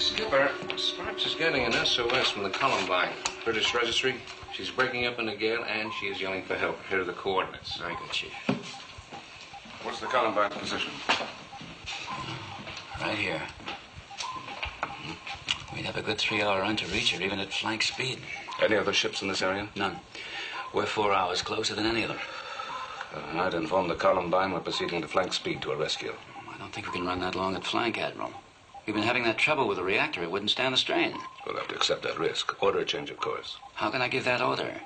Skipper, Stripes is getting an SOS from the Columbine. British registry. She's breaking up in a gale, and she is yelling for help. Here are the coordinates. Very good, Chief. What's the Columbine position? Right here. We'd have a good 3-hour run to reach her, even at flank speed. Any other ships in this area? None. We're 4 hours closer than any of them. I'd inform the Columbine we're proceeding to flank speed to a rescue. I don't think we can run that long at flank, Admiral. We've been having that trouble with the reactor. It wouldn't stand the strain. We'll have to accept that risk. Order a change of course. How can I give that order?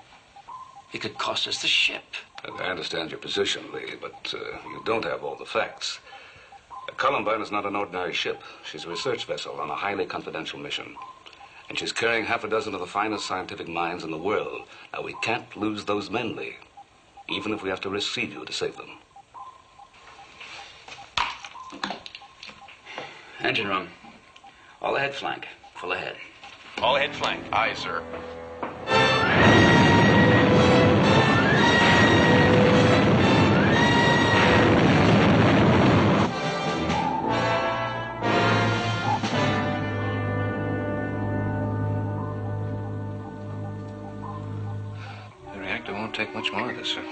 It could cost us the ship. I understand your position, Lee, but you don't have all the facts. The Columbine is not an ordinary ship. She's a research vessel on a highly confidential mission. And she's carrying half a dozen of the finest scientific minds in the world. Now, we can't lose those men, Lee, even if we have to risk Seaview to save them. Engine room. All ahead flank. Full ahead. All ahead flank. Aye, sir. The reactor won't take much more of this, sir.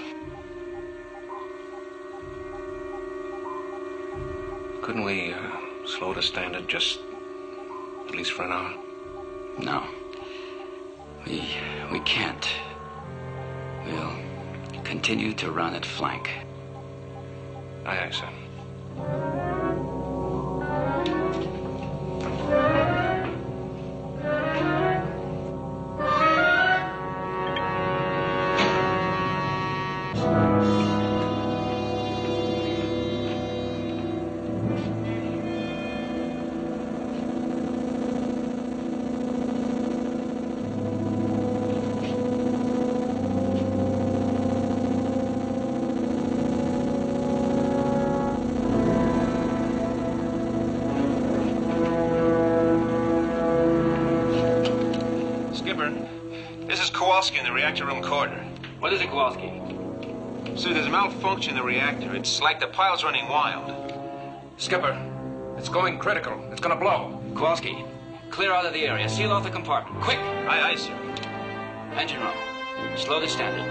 Couldn't we slow the standard just at least for an hour? No. We can't. We'll continue to run at flank. Aye, aye, sir. This is Kowalski in the reactor room corridor. What is it, Kowalski? Sir, there's a malfunction in the reactor. It's like the pile's running wild. Skipper, it's going critical. It's gonna blow. Kowalski, clear out of the area. Seal off the compartment. Quick! Aye, aye, sir. Engine room. Slow the standard.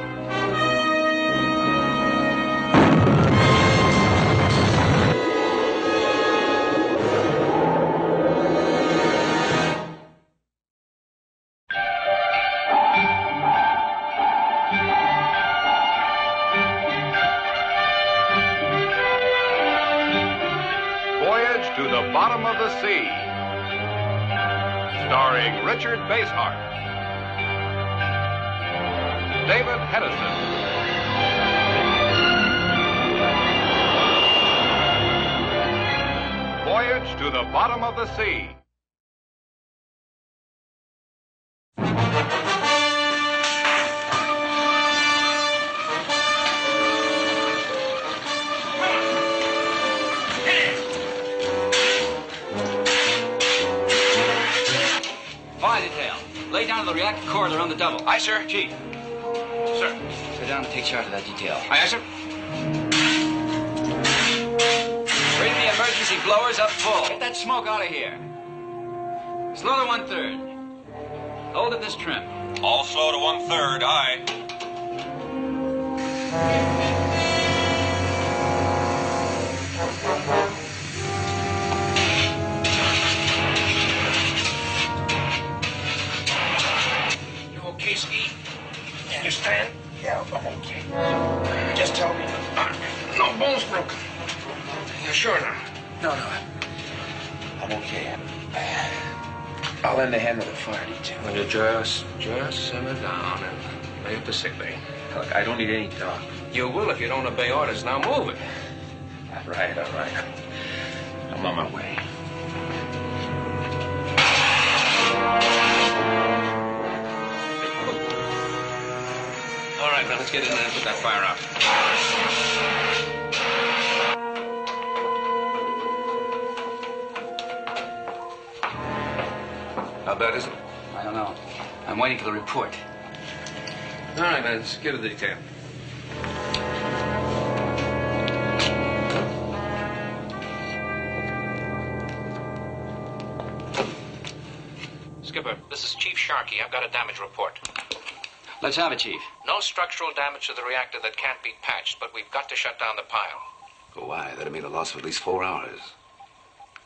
Voyage to the Bottom of the Sea, starring Richard Basehart, David Hedison, Voyage to the Bottom of the Sea. Fire detail. Lay down to the reactor corridor on the double. Aye, sir. Chief. Sir. Sit down and take charge of that detail. Aye, aye, sir. Bring the emergency blowers up full. Get that smoke out of here. Slow to 1/3. Hold at this trim. All slow to 1/3. Aye. You okay, Ski? You understand? Yeah, I'm okay. Just tell me. No bones broken. You're sure now? No. I'm okay. I'll lend a hand with the fire detail. Well, you just simmer down and lay at the sick bay. Look, I don't need any talk. You will if you don't obey orders. Now move it. All right. I'm on my way. All right, now let's get in there and put that fire out. How bad is it? I don't know. I'm waiting for the report. All right, let's get to the detail. Sharkey. I've got a damage report. Let's have it, Chief. No structural damage to the reactor that can't be patched, but we've got to shut down the pile. Why? That'd mean a loss of at least 4 hours.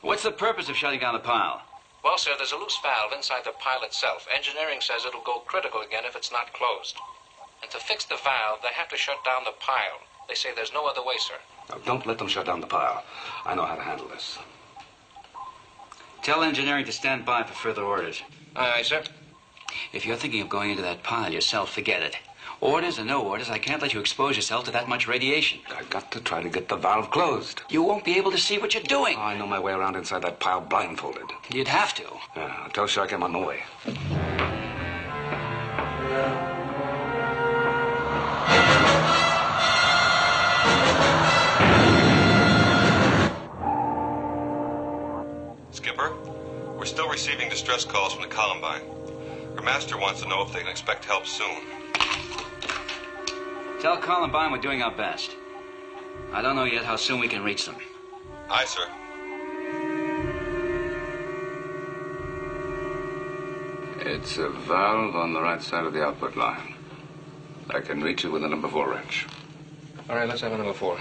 What's the purpose of shutting down the pile? Well, sir, there's a loose valve inside the pile itself. Engineering says it'll go critical again if it's not closed. And to fix the valve, they have to shut down the pile. They say there's no other way, sir. Now, don't let them shut down the pile. I know how to handle this. Tell engineering to stand by for further orders. Aye, aye, sir. If you're thinking of going into that pile yourself, forget it. Orders or no orders, I can't let you expose yourself to that much radiation. I got to try to get the valve closed. You won't be able to see what you're doing. I know my way around inside that pile blindfolded. You'd have to. Yeah, I'll tell Shark I'm on the way. Skipper, we're still receiving distress calls from the Columbine. Her master wants to know if they can expect help soon. Tell Columbine we're doing our best. I don't know yet how soon we can reach them. Aye, sir. It's a valve on the right side of the output line. I can reach it with a number 4 wrench. All right, let's have a number 4.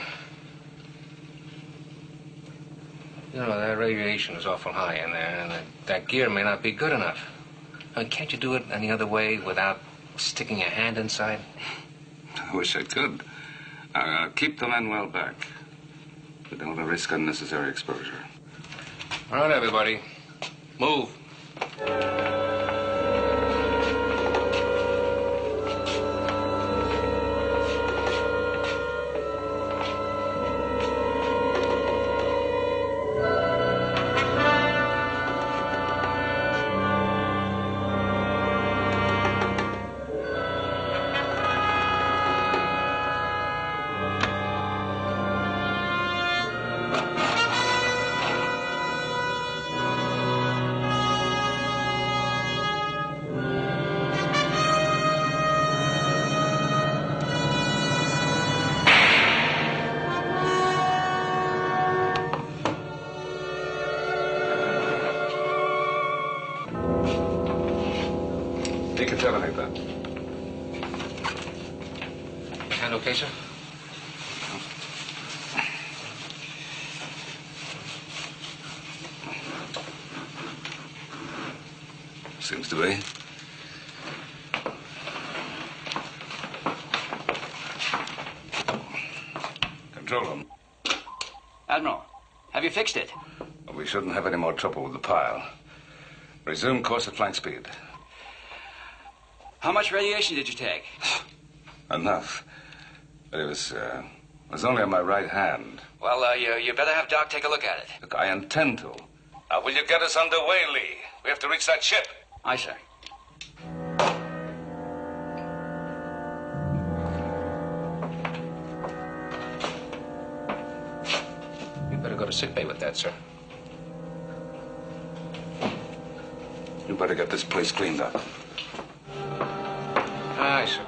You know, that radiation is awful high in there, and that gear may not be good enough. I mean, can't you do it any other way without sticking your hand inside? I wish I could. Keep the men well back. We don't want to risk unnecessary exposure. All right, everybody. Move. Decontaminate that. Hand okay, sir? Seems to be. Control room. Admiral, have you fixed it? We shouldn't have any more trouble with the pile. Resume course at flank speed. How much radiation did you take? Enough. But it was only on my right hand. Well, you better have Doc take a look at it. Look, I intend to. Now, will you get us underway, Lee? We have to reach that ship. Aye, sir. You better go to sickbay with that, sir. You better get this place cleaned up. Aye, sir.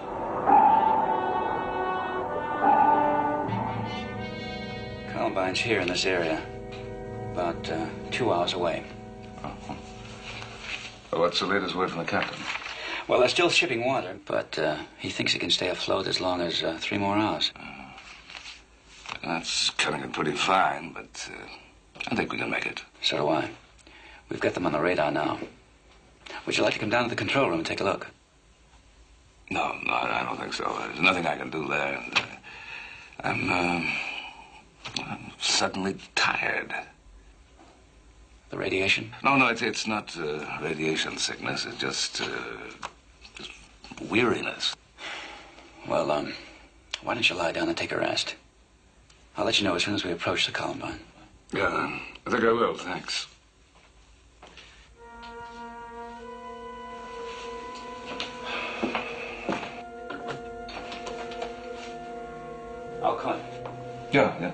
Columbine's here in this area. About 2 hours away. Uh-huh. Well, what's the latest word from the captain? Well, they're still shipping water, but he thinks he can stay afloat as long as 3 more hours. That's cutting it pretty fine, but I think we can make it. So do I. We've got them on the radar now. Would you like to come down to the control room and take a look? No, I don't think so. There's nothing I can do there. I'm suddenly tired. The radiation? No, it's not radiation sickness. It's just weariness. Well, why don't you lie down and take a rest? I'll let you know as soon as we approach the Columbine. Yeah, I think I will, thanks. I'll call you. Yeah.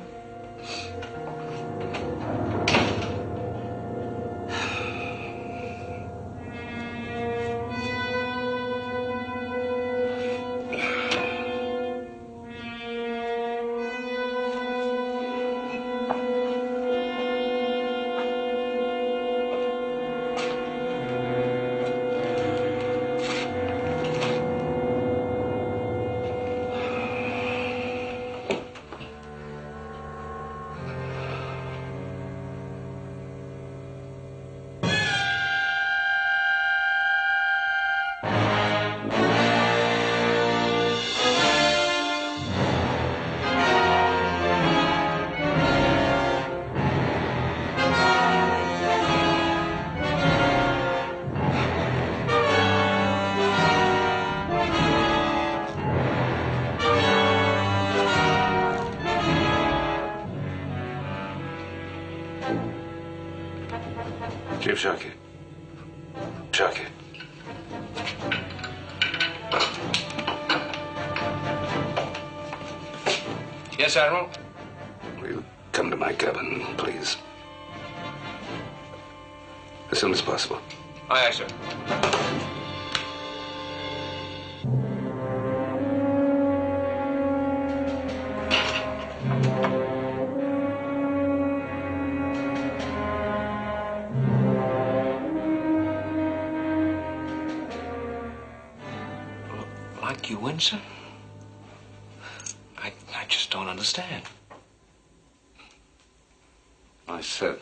Chief Sharkey. Sharkey. Yes, Admiral? Will you come to my cabin, please? As soon as possible. Aye, aye, sir. Like you, Winston? I just don't understand. I said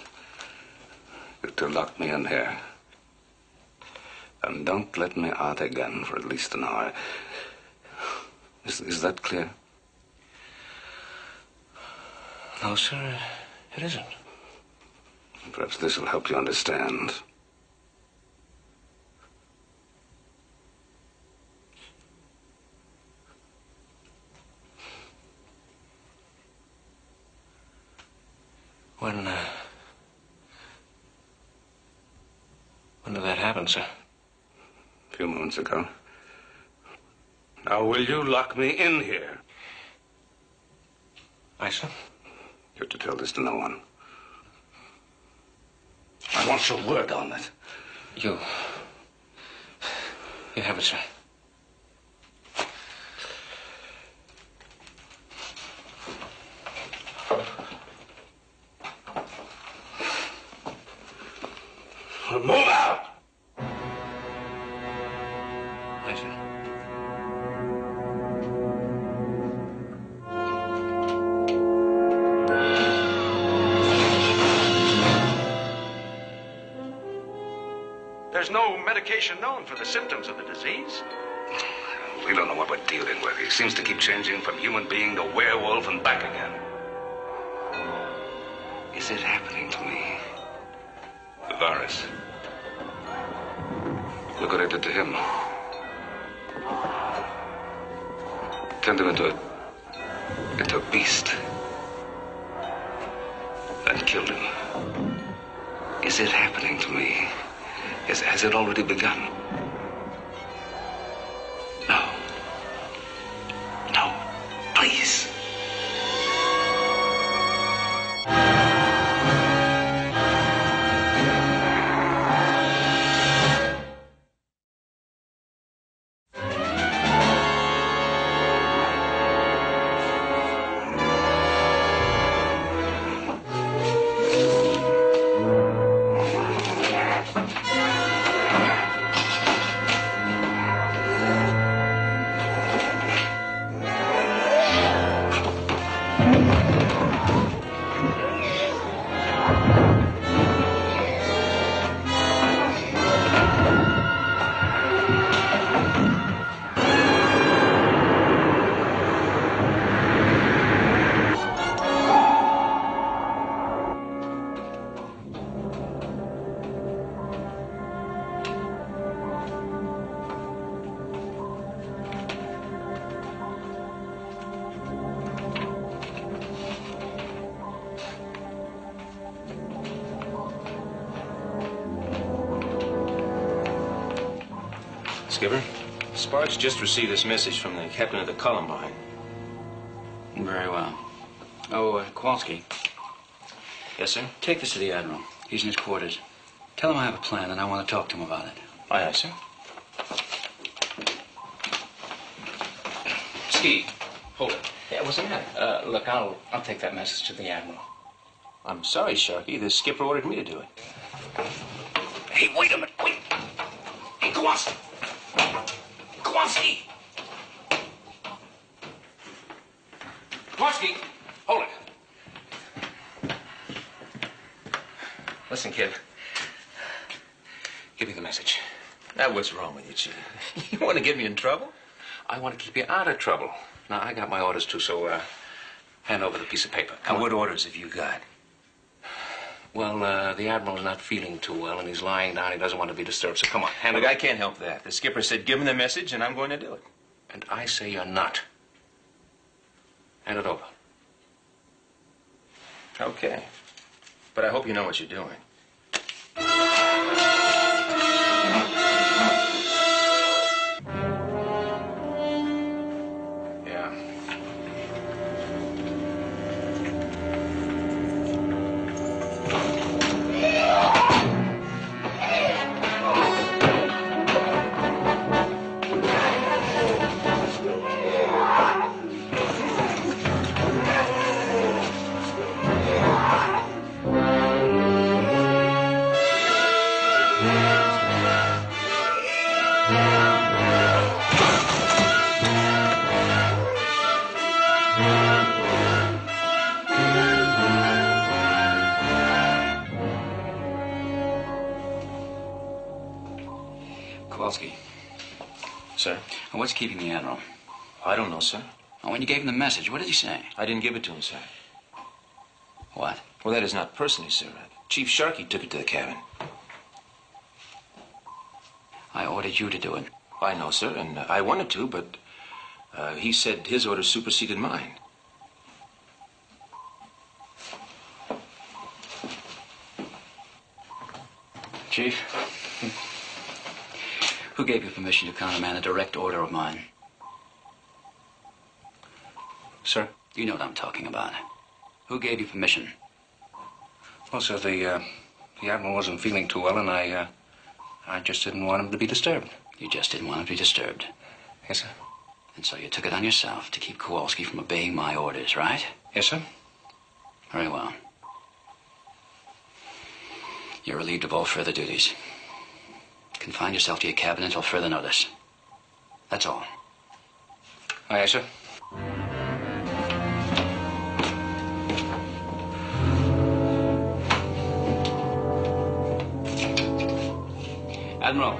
you're to lock me in here. And don't let me out again for at least an hour. Is that clear? No, sir, it isn't. Perhaps this will help you understand. When did that happen, sir? A few moments ago. Now, will you lock me in here? Aye, sir. You're to tell this to no one. I want your word on it. You have it, sir. Move out! Aye, sir. There's no medication known for the symptoms of the disease. We don't know what we're dealing with. He seems to keep changing from human being to werewolf and back again. Is it happening to me? The virus. Look what I did to him. Turned him into a beast. And killed him. Is it happening to me? Has it already begun? No. No. Please. Skipper, Sparks just received this message from the captain of the Columbine. Very well. Oh, Kowalski, Yes, sir? take this to the Admiral. He's in his quarters. Tell him I have a plan and I want to talk to him about it. Aye, aye, sir. Ski, hold it. Yeah, what's the matter? Look, I'll take that message to the Admiral. I'm sorry, Sharky. The skipper ordered me to do it. Hey, wait a minute. Wait. Hey, Kowalski. Kowalski. Kowalski, hold it. Listen, kid. Give me the message. Now, what's wrong with you, Chief? You want to get me in trouble? I want to keep you out of trouble. Now, I got my orders, too, so, hand over the piece of paper. Come And on. what orders have you got? Well, the Admiral's not feeling too well, and he's lying down. He doesn't want to be disturbed, so come on, hand Look, it I over. can't help that. The skipper said give him the message, and I'm going to do it. And I say you're not. Hand it over. Okay. But I hope you know what you're doing. Kowalski. Sir? What's keeping the Admiral? I don't know, sir. When you gave him the message, what did he say? I didn't give it to him, sir. What? Well, that is not personally, sir. Chief Sharkey took it to the cabin. I ordered you to do it. I know, sir, and I wanted to, but he said his orders superseded mine. Chief, who gave you permission to countermand a direct order of mine? Sir? You know what I'm talking about. Who gave you permission? Well, sir, the Admiral wasn't feeling too well, and I just didn't want him to be disturbed. You just didn't want him to be disturbed. Yes, sir. And so you took it on yourself to keep Kowalski from obeying my orders, right? Yes, sir. Very well. You're relieved of all further duties. Confine yourself to your cabin until further notice. That's all. Aye, yes, sir. Admiral,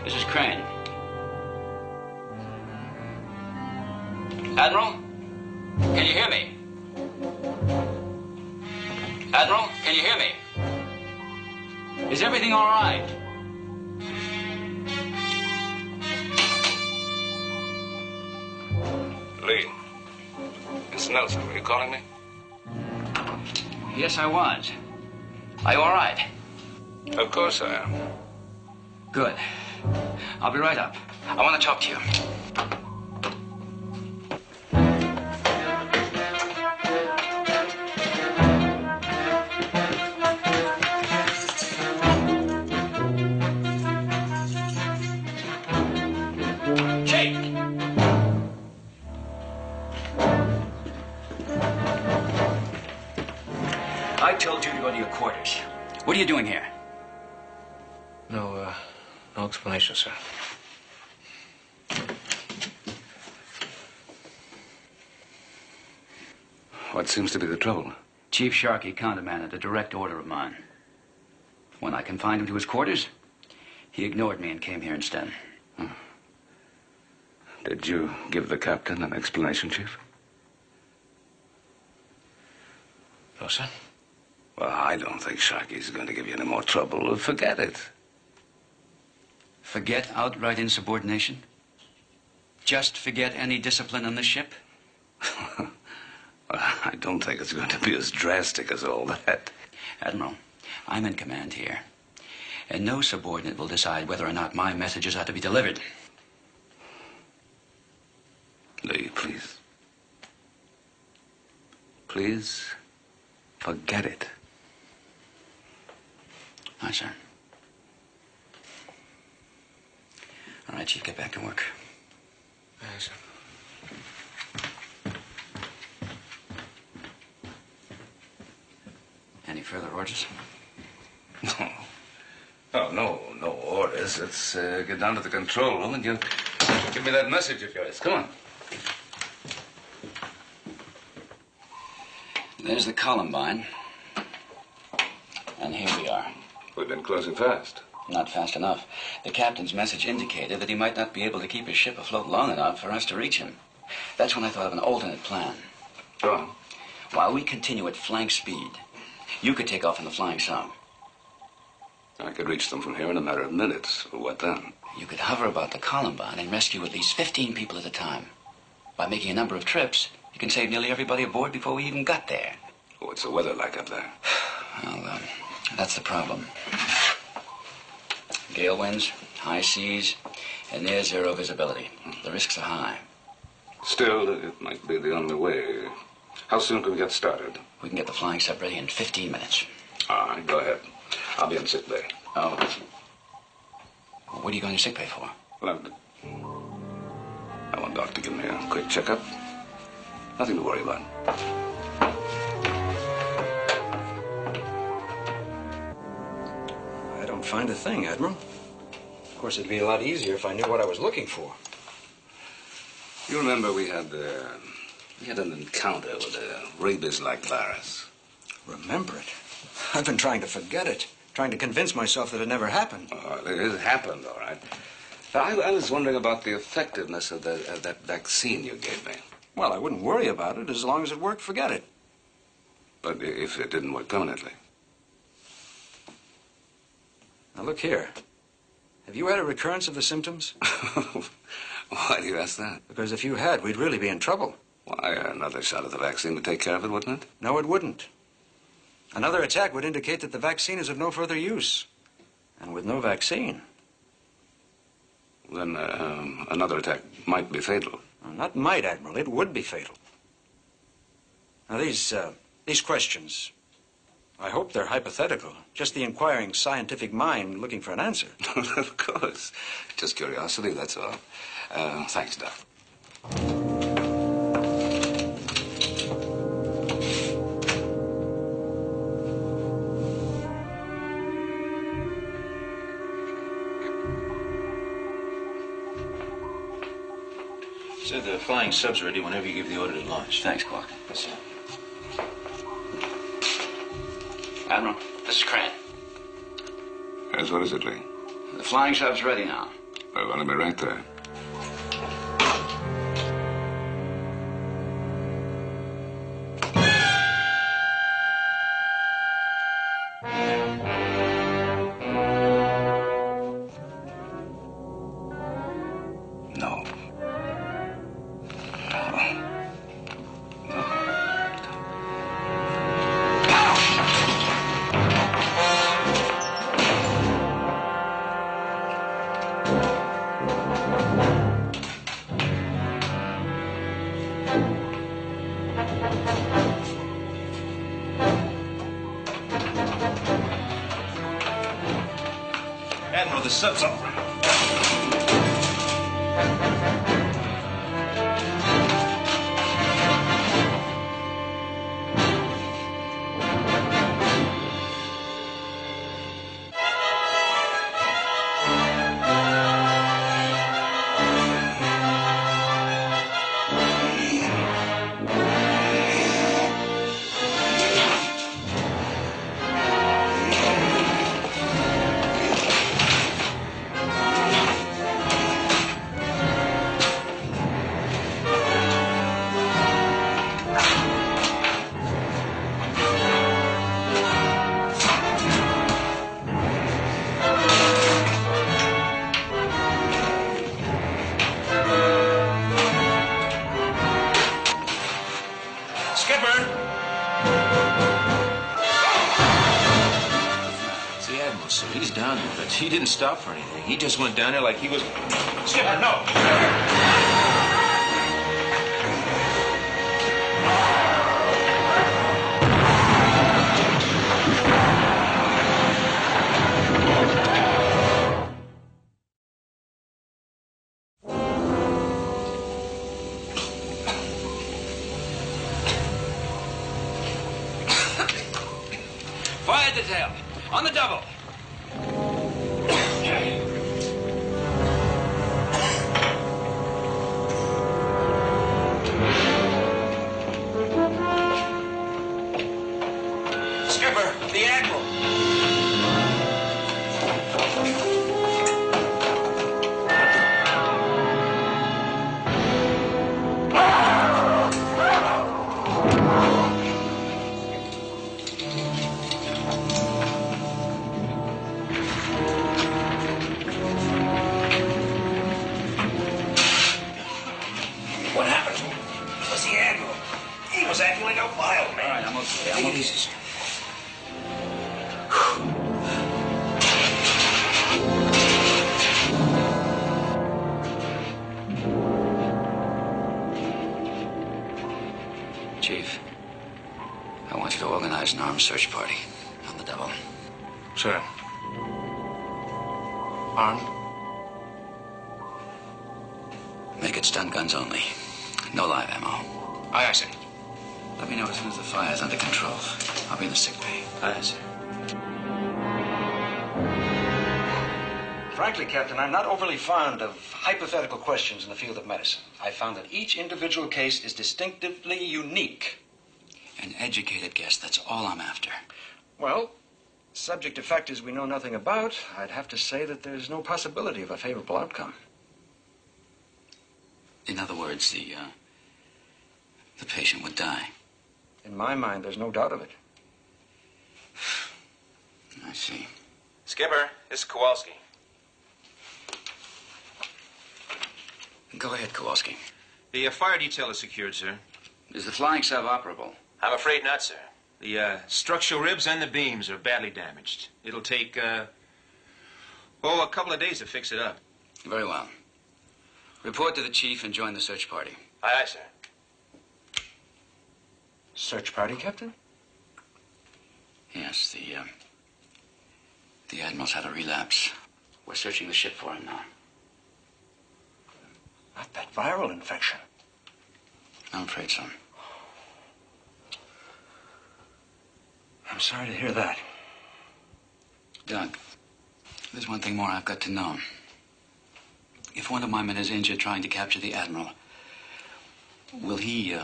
this is Crane. Admiral, can you hear me? Admiral, can you hear me? Is everything all right? Lee, it's Nelson. Were you calling me? Yes, I was. Are you all right? Of course I am. Good. I'll be right up. I want to talk to you. I told you to go to your quarters. What are you doing here? No explanation, sir. What seems to be the trouble? Chief Sharkey countermanded a direct order of mine. When I confined him to his quarters, he ignored me and came here instead. Did you give the captain an explanation, Chief? No, sir. Well, I don't think Sharkey's going to give you any more trouble. Forget it. Forget outright insubordination? Just forget any discipline on the ship? Well, I don't think it's going to be as drastic as all that. Admiral, I'm in command here. And no subordinate will decide whether or not my messages are to be delivered. Lee, please. Please, forget it. Aye, sir. All right, Chief, get back to work. Aye, sir. Any further orders? No. Oh, no orders. Let's get down to the control room and you give me that message of yours. Come on. There's the Columbine. And here we are. We've been closing fast. Not fast enough. The captain's message indicated that he might not be able to keep his ship afloat long enough for us to reach him. That's when I thought of an alternate plan. Go on. While we continue at flank speed, you could take off in the flying sub. I could reach them from here in a matter of minutes. What then? You could hover about the Columbine and rescue at least 15 people at a time. By making a number of trips, you can save nearly everybody aboard before we even got there. What's the weather like up there? Well, that's the problem. Gale winds, high seas, and near zero visibility. The risks are high. Still, it might be the only way. How soon can we get started? We can get the flying sub ready in 15 minutes. All right, go ahead. I'll be in sick bay. Oh. What are you going to sick bay for? Well, I want Doc to give me a quick checkup. Nothing to worry about. I don't find a thing, Admiral. Of course, it'd be a lot easier if I knew what I was looking for. You remember we had an encounter with a rabies-like virus. Remember it? I've been trying to forget it. Trying to convince myself that it never happened. Oh, it happened, all right. But I was wondering about the effectiveness of that vaccine you gave me. Well, I wouldn't worry about it. As long as it worked, forget it. But if it didn't work permanently? Now, look here. Have you had a recurrence of the symptoms? Why do you ask that? Because if you had, we'd really be in trouble. Why, another shot of the vaccine would take care of it, wouldn't it? No, it wouldn't. Another attack would indicate that the vaccine is of no further use. And with no vaccine... Then another attack might be fatal. Well, not might, Admiral. It would be fatal. Now, these questions, I hope they're hypothetical. Just the inquiring scientific mind looking for an answer. Of course. Just curiosity, that's all. Thanks, Doc. Said the flying sub's ready whenever you give the order to launch. Thanks, Clark. Yes, sir. Admiral, this is Crane. Yes, what is it, Lee? The flying sub's ready now. Well, I'll be right there. No. Admiral, the sub's over. So he's down there, but he didn't stop for anything. He just went down there like he was... Skipper, no! Fire detail. On the double. Skipper, the Admiral. What happened to him? It was the Admiral. He was acting like a wild man. All right, I'm okay. I'm okay. Chief, I want you to organize an armed search party on the double. Sir. Armed? Make it stun guns only. No live ammo. Aye, sir. Let me know as soon as the fire is under control. I'll be in the sick bay. Aye, sir. Frankly, Captain, I'm not overly fond of hypothetical questions in the field of medicine. I found that each individual case is distinctively unique. An educated guess, that's all I'm after. Well, Subject to factors we know nothing about, I'd have to say that there's no possibility of a favorable outcome. In other words, the patient would die. In my mind, there's no doubt of it. I see. Skipper, this is Kowalski. Go ahead, Kowalski. The fire detail is secured, sir. Is the flying sub operable? I'm afraid not, sir. The structural ribs and the beams are badly damaged. It'll take, a couple of days to fix it up. Very well. Report to the chief and join the search party. Aye, aye, sir. Search party, Captain? Yes, the Admiral's had a relapse. We're searching the ship for him now. Not that viral infection. I'm afraid so. I'm sorry to hear that. Doug, there's one thing more I've got to know. If one of my men is injured trying to capture the Admiral, will he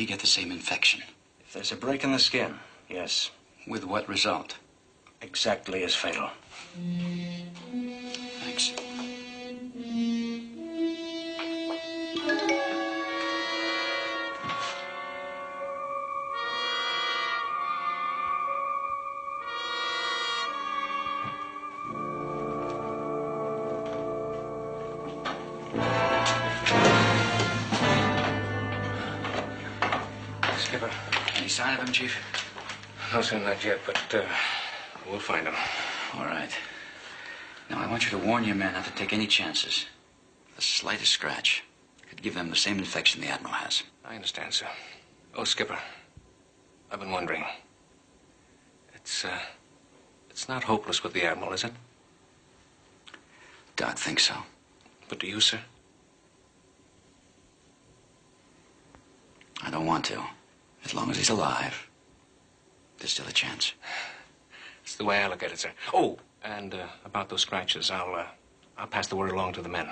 get the same infection? If there's a break in the skin, yes. With what result? Exactly as fatal. Thanks. Skipper. Any sign of him, Chief? No, sir, not yet, but we'll find him. All right. Now, I want you to warn your men not to take any chances. The slightest scratch could give them the same infection the Admiral has. I understand, sir. Oh, Skipper, I've been wondering. It's not hopeless with the Admiral, is it? Doc thinks so. But do you, sir? I don't want to. As long as he's alive, there's still a chance. It's the way I look at it, sir. Oh, and about those scratches, I'll pass the word along to the men.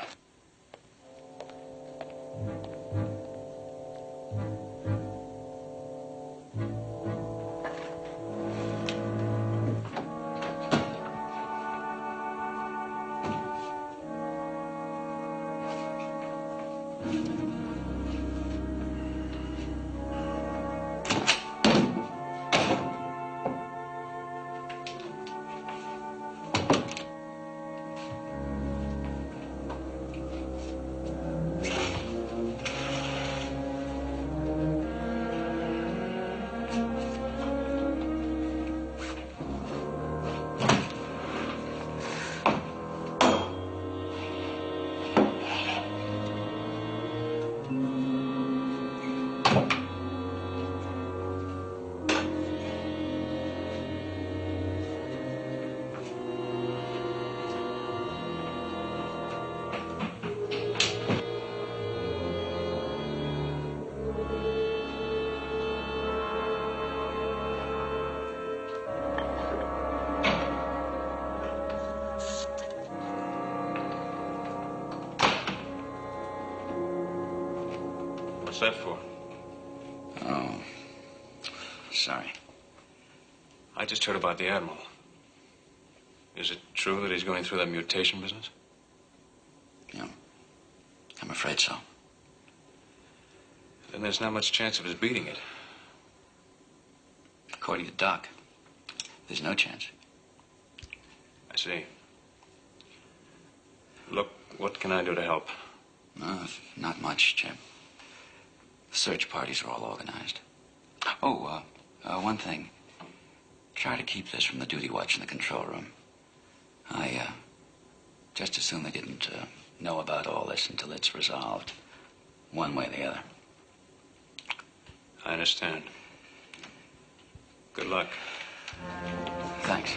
What's that for? Oh, sorry. I just heard about the Admiral. Is it true that he's going through that mutation business? Yeah, I'm afraid so. Then there's not much chance of his beating it. According to Doc, there's no chance. I see. Look, what can I do to help? Not much, Jim. The search parties are all organized. Oh, one thing. Try to keep this from the duty watch in the control room. I just assume they didn't know about all this until it's resolved, one way or the other. I understand. Good luck. Thanks.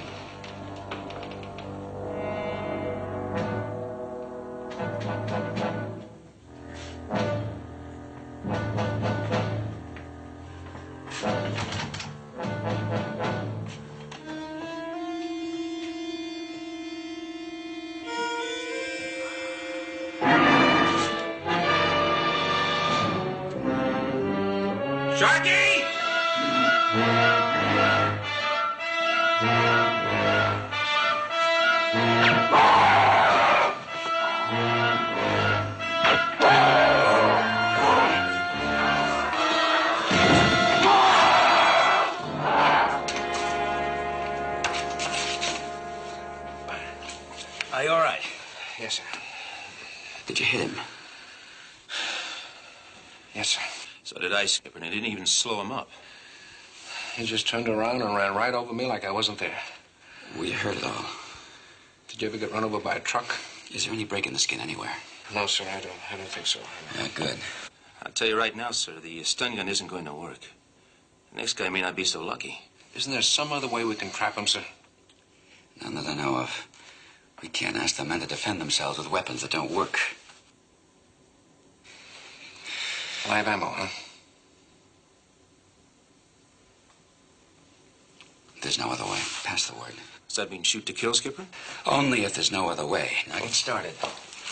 Sharky! Did you hit him? Yes, sir. So did I, Skipper, and it didn't even slow him up. He just turned around and ran right over me like I wasn't there. We heard it all. Did you ever get run over by a truck? Is there any break in the skin anywhere? No, sir, I don't think so. Good. I'll tell you right now, sir, the stun gun isn't going to work. The next guy may not be so lucky. Isn't there some other way we can trap him, sir? None that I know of. We can't ask the men to defend themselves with weapons that don't work. Live ammo, huh? There's no other way. Pass the word. Does that mean shoot to kill, Skipper? Only if there's no other way. Now get started.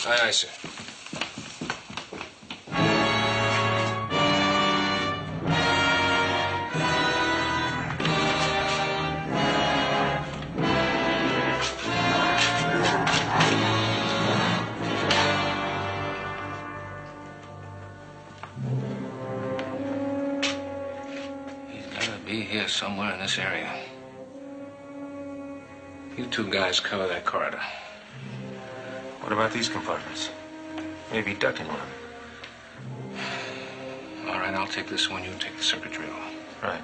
Aye, aye, sir. He's gotta be here somewhere in this area. You two guys cover that corridor. What about these compartments? Maybe duck in one. All right, I'll take this one. You take the circuitry room. Right.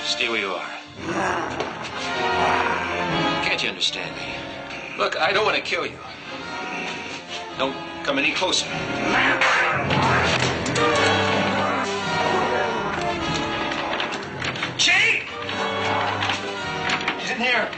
Stay where you are. Can't you understand me? Look, I don't want to kill you. Don't come any closer. Chief! He's in here.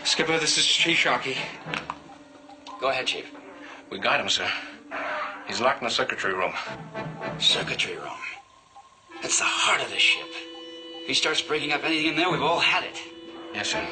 Skipper, this is Chief Sharkey. Go ahead, Chief. We got him, sir. He's locked in the circuitry room. Circuitry room. It's the heart of the ship. If he starts breaking up anything in there, we've all had it. Yes, sir.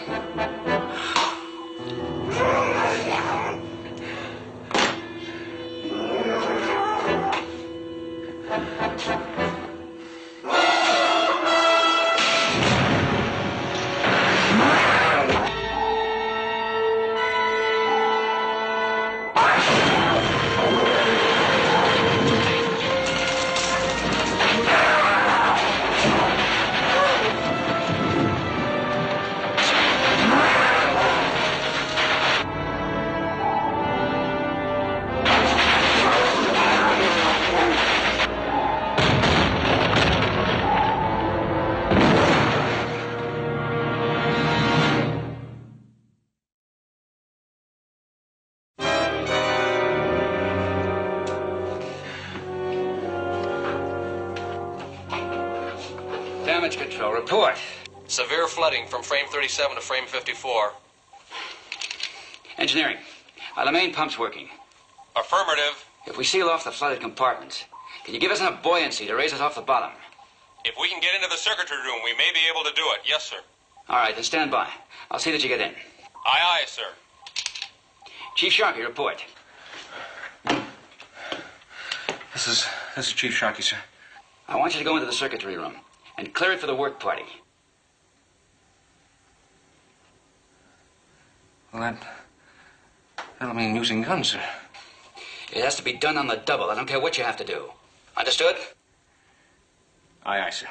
Damage control, report. Severe flooding from frame 37 to frame 54. Engineering, are the main pumps working? Affirmative. If we seal off the flooded compartments, can you give us enough buoyancy to raise us off the bottom? If we can get into the circuitry room, we may be able to do it. Yes, sir. All right, then stand by. I'll see that you get in. Aye, aye, sir. Chief Sharkey, report. This is Chief Sharkey, sir. I want you to go into the circuitry room and clear it for the work party. Well, that'll mean using guns, sir. It has to be done on the double. I don't care what you have to do. Understood? Aye, aye, sir.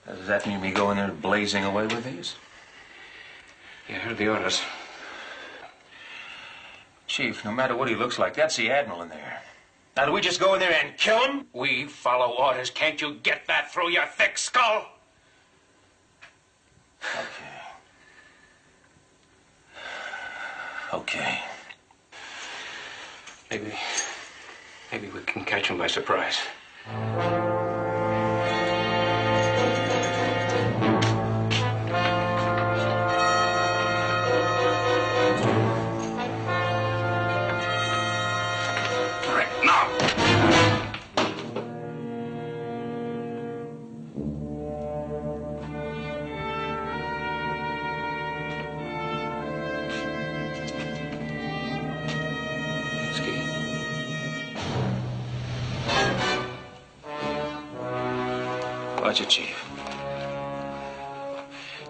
Does that mean we go in there blazing away with these? You heard the orders. Chief, no matter what he looks like, that's the Admiral in there. Now, do we just go in there and kill him? We follow orders. Can't you get that through your thick skull? Okay. Maybe we can catch him by surprise. All right, now. Watch it, Chief.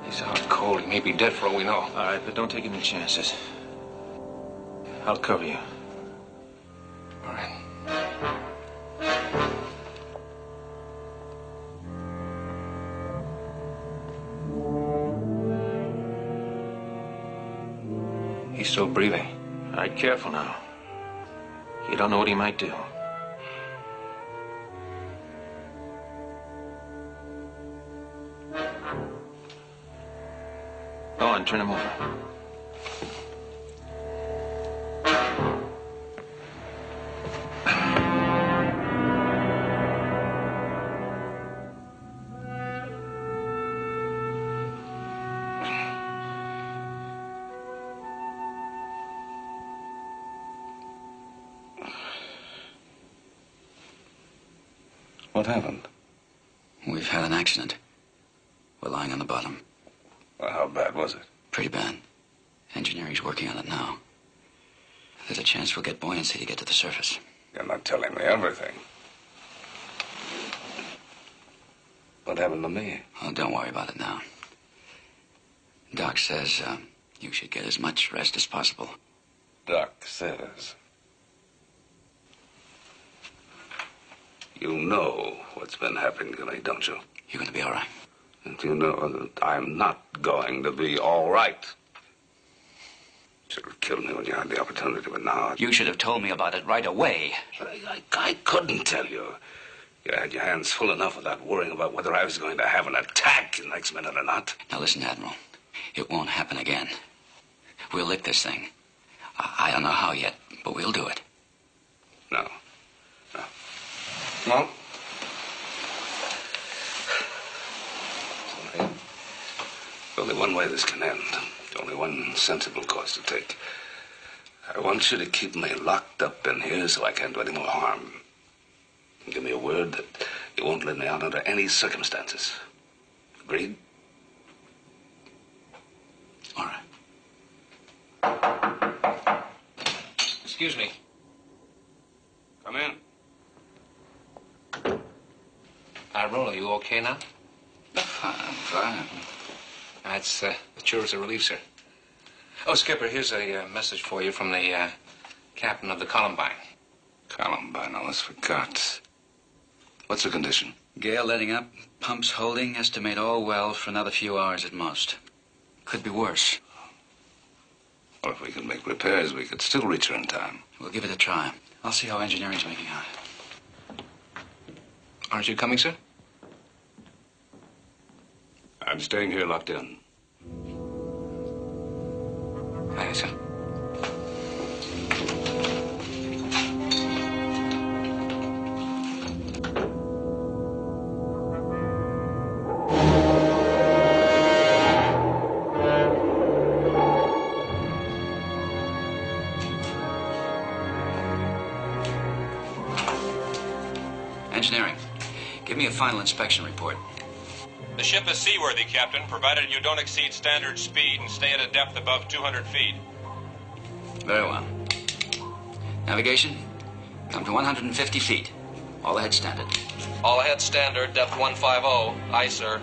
He's out cold. He may be dead for all we know. All right, but don't take any chances. I'll cover you. All right. He's still breathing. All right, careful now. You don't know what he might do. Go on, turn him over. What happened? We've had an accident. We're lying on the bottom. Well, how bad was it? Pretty bad. Engineering's working on it now. There's a chance we'll get buoyancy to get to the surface. You're not telling me everything. What happened to me? Oh, don't worry about it now. Doc says you should get as much rest as possible. Doc says. You know what's been happening to me, don't you? You're going to be all right. And you know that I'm not going to be all right. Should have killed me when you had the opportunity, but now... You should have told me about it right away. I couldn't tell you. You had your hands full enough without worrying about whether I was going to have an attack the next minute or not. Now listen, Admiral. It won't happen again. We'll lick this thing. I don't know how yet, but we'll do it. No. Well, there's only one way this can end. Only one sensible course to take. I want you to keep me locked up in here so I can't do any more harm. Give me a word that you won't let me out under any circumstances. Agreed? All right. Excuse me. Come in. Admiral, are you okay now? Fine. That's sure as a relief, sir. Oh, Skipper, here's a message for you from the captain of the Columbine. Columbine, I almost forgot. What's the condition? Gale letting up, pumps holding, estimate all well for another few hours at most. Could be worse. Well, if we can make repairs, we could still reach her in time. We'll give it a try. I'll see how engineering's making out. Aren't you coming, sir? I'm staying here locked in. Aye, sir. Engineering, give me a final inspection report. The ship is seaworthy, Captain, provided you don't exceed standard speed and stay at a depth above 200 feet. Very well. Navigation, come to 150 feet. All ahead standard. All ahead standard, depth 150. Aye, sir.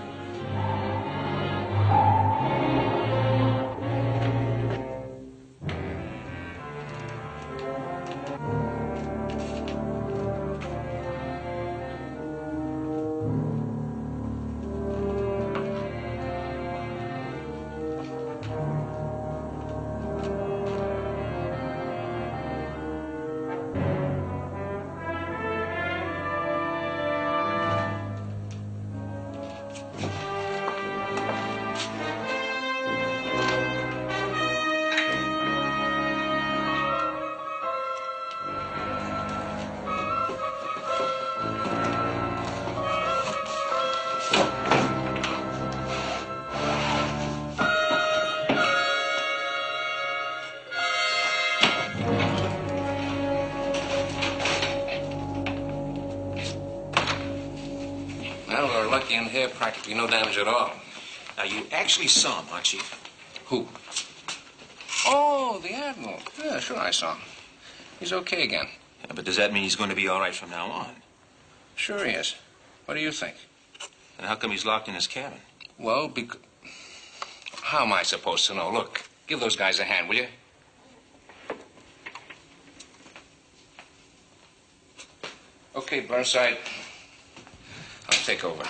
hair, practically no damage at all. Now, you actually saw him, huh, Chief? Who? Oh, the Admiral. Yeah, sure I saw him. He's okay again. Yeah, but does that mean he's going to be all right from now on? Sure he is. What do you think? And how come he's locked in his cabin? Well, because... How am I supposed to know? Look, give those guys a hand, will you? Okay, Burnside. I'll take over.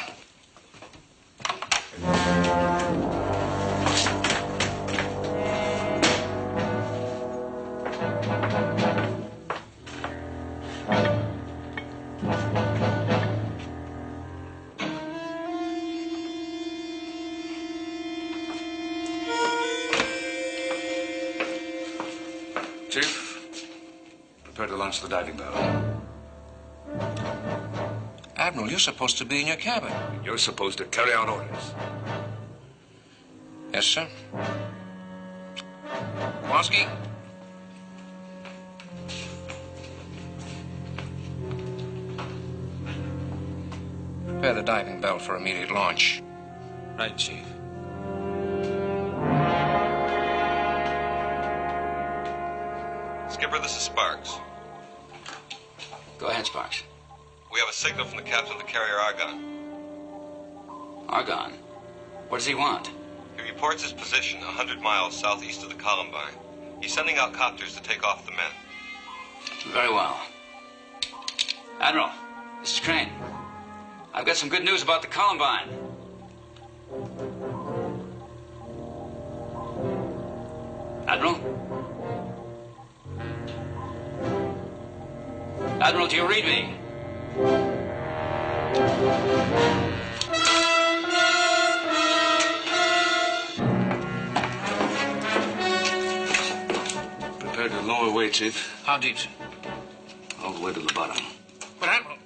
Chief, prepare to launch the diving bell. Admiral, you're supposed to be in your cabin. You're supposed to carry out orders. Yes, sir. Kowalski? Prepare the diving bell for immediate launch. Right, Chief. Skipper, this is Sparks. Go ahead, Sparks. We have a signal from the captain of the carrier Argonne. Argonne? What does he want? He reports his position 100 miles southeast of the Columbine. He's sending out copters to take off the men. Very well. Admiral, this is Crane. I've got some good news about the Columbine. Admiral? Admiral, do you read me? Prepare to lower away, Chief. How deep, sir? All the way to the bottom. But Admiral...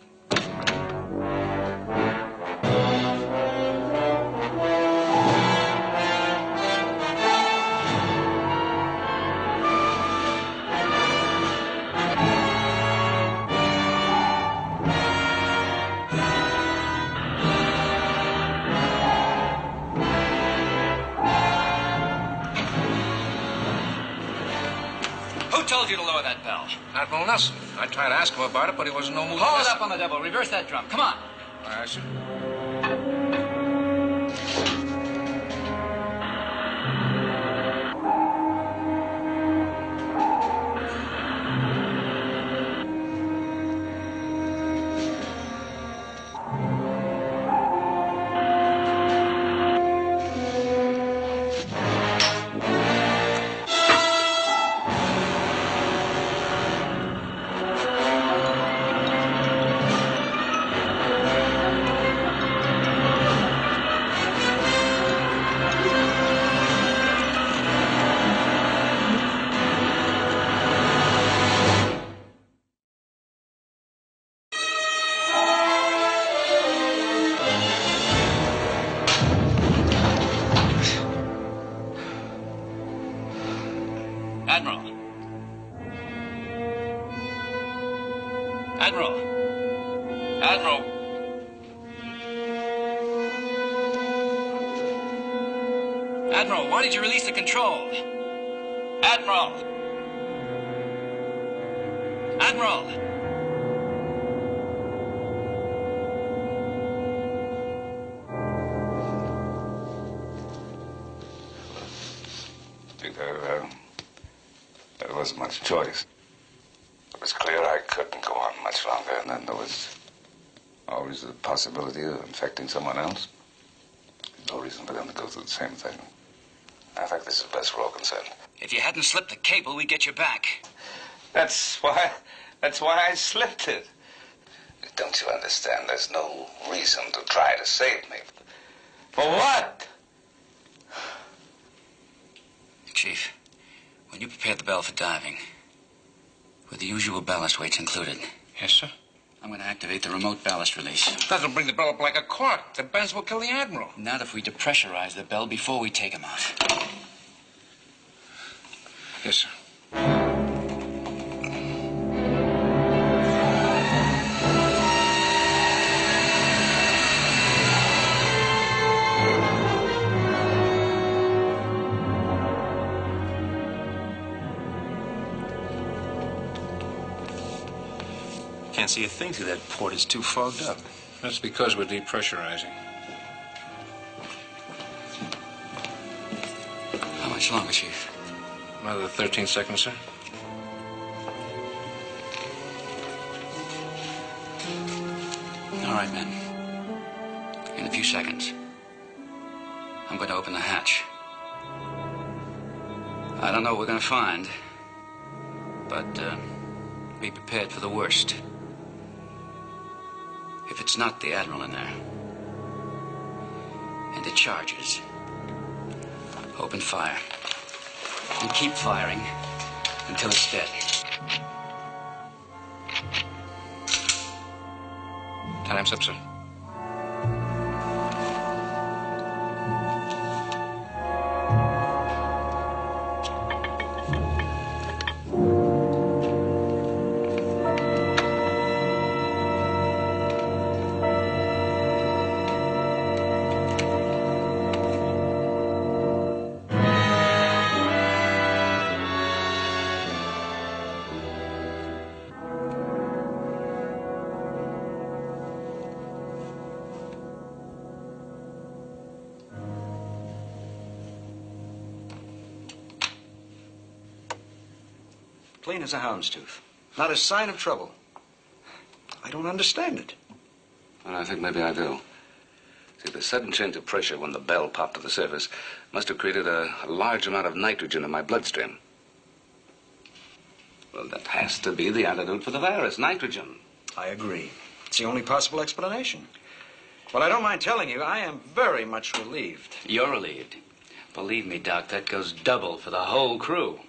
Who told you to lower that bell? Admiral Nelson. I tried to ask him about it, but he wasn't no mood. Haul it up on the double. Reverse that drum. Come on. All right, sir. Admiral. Admiral. Admiral. Admiral, why did you release the control? Admiral. Admiral. There wasn't much choice. It was clear I couldn't go on much longer, and then there was always the possibility of infecting someone else. No reason for them to go through the same thing. I think this is best for all concerned. If you hadn't slipped the cable, we'd get you back. That's why I slipped it. Don't you understand? There's no reason to try to save me. For what? Chief, when you prepared the bell for diving, with the usual ballast weights included, Yes, sir. I'm going to activate the remote ballast release. That'll bring the bell up like a cork. The bends will kill the Admiral. Not if we depressurize the bell before we take him out. Yes, sir. Can't see a thing through that port. It's too fogged up. That's because we're depressurizing. How much longer, Chief? Another 13 seconds, sir. All right, men. In a few seconds, I'm going to open the hatch. I don't know what we're going to find, but be prepared for the worst. If it's not the Admiral in there, and it charges, open fire. And keep firing until it's dead. Time's up, sir. Clean as a houndstooth. Not a sign of trouble. I don't understand it. Well, I think maybe I do. See, the sudden change of pressure when the bell popped to the surface must have created a large amount of nitrogen in my bloodstream. Well, that has to be the antidote for the virus, nitrogen. I agree. It's the only possible explanation. Well, I don't mind telling you, I am very much relieved. You're relieved. Believe me, Doc, that goes double for the whole crew.